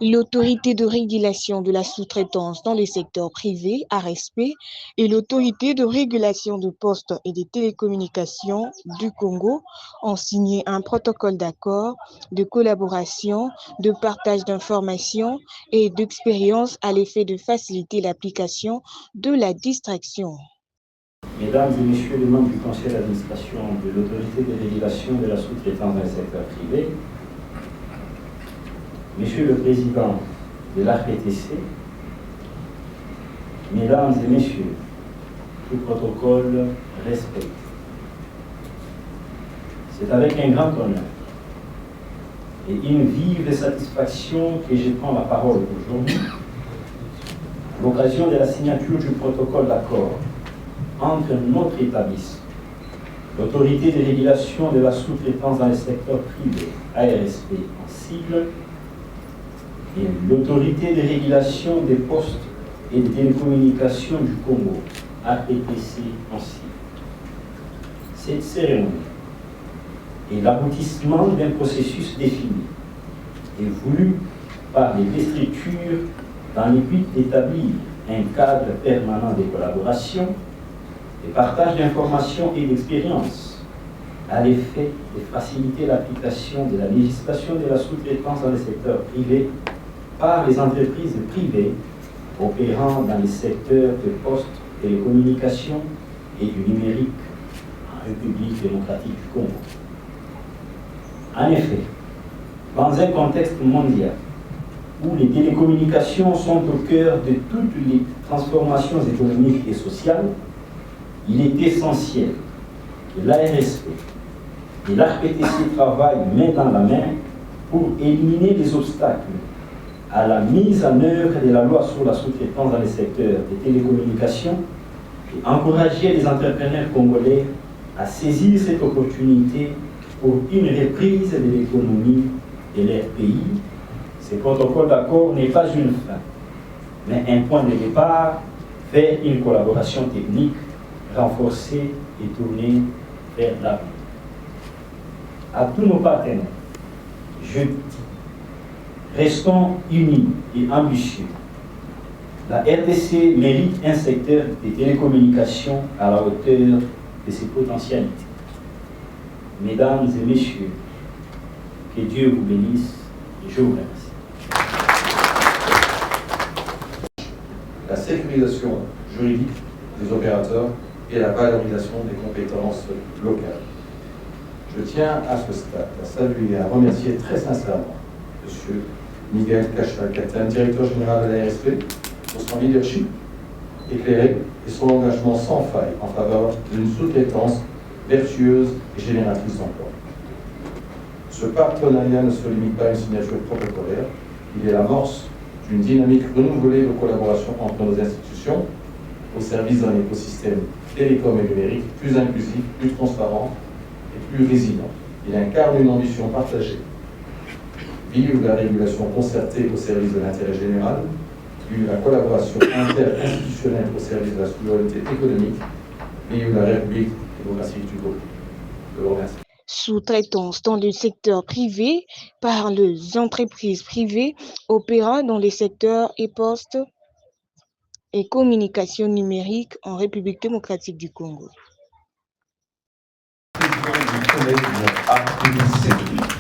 L'autorité de régulation de la sous-traitance dans les secteurs privés, ARSP, et l'autorité de régulation de postes et des télécommunications du Congo ont signé un protocole d'accord de collaboration, de partage d'informations et d'expériences à l'effet de faciliter l'application de la distraction. Mesdames et Messieurs les membres du Conseil d'administration de l'autorité de régulation de la sous-traitance dans le secteur privé, Monsieur le Président de l'ARPTC, Mesdames et Messieurs, tout protocole respecté. C'est avec un grand honneur et une vive satisfaction que je prends la parole aujourd'hui à l'occasion de la signature du protocole d'accord entre notre établissement, l'autorité de régulation de la sous-traitance dans le secteur privé, ARSP en sigle, et l'autorité de régulation des postes et des télécommunications du Congo, APTC en sigle. Cette cérémonie est l'aboutissement d'un processus défini et voulu par les deux structures dans le but d'établir un cadre permanent de collaboration, de partage d'informations et d'expériences à l'effet de faciliter l'application de la législation de la sous-traitance dans le secteur privé par les entreprises privées opérant dans les secteurs de postes, télécommunications et du numérique en République démocratique du Congo. En effet, dans un contexte mondial où les télécommunications sont au cœur de toutes les transformations économiques et sociales, il est essentiel que l'ARSP et l'ARPTC travaillent main dans la main pour éliminer les obstacles à la mise en œuvre de la loi sur la sous-traitance dans le secteur des télécommunications et encourager les entrepreneurs congolais à saisir cette opportunité pour une reprise de l'économie de leur pays. Ce protocole d'accord n'est pas une fin, mais un point de départ vers une collaboration technique renforcée et tournée vers l'avenir. À tous nos partenaires, je dis, restons unis et ambitieux. La RDC mérite un secteur des télécommunications à la hauteur de ses potentialités. Mesdames et Messieurs, que Dieu vous bénisse et je vous remercie. La sécurisation juridique des opérateurs et la valorisation des compétences locales. Je tiens à ce stade à saluer et à remercier très sincèrement M. Miguel Cachal-Catane, directeur général de l'ARSP, pour son leadership éclairé et son engagement sans faille en faveur d'une sous-traitance vertueuse et génératrice d'emploi. Ce partenariat ne se limite pas à une signature protocolaire, il est l'amorce d'une dynamique renouvelée de collaboration entre nos institutions au service d'un écosystème télécom et numérique plus inclusif, plus transparent et plus résilient. Il incarne une ambition partagée. Vive la régulation concertée au service de l'intérêt général, vive la collaboration interinstitutionnelle au service de la souveraineté économique, vive la République démocratique du Congo. Je vous remercie. Sous-traitance dans le secteur privé par les entreprises privées opérant dans les secteurs et postes et communications numériques en République démocratique du Congo. Président du collège de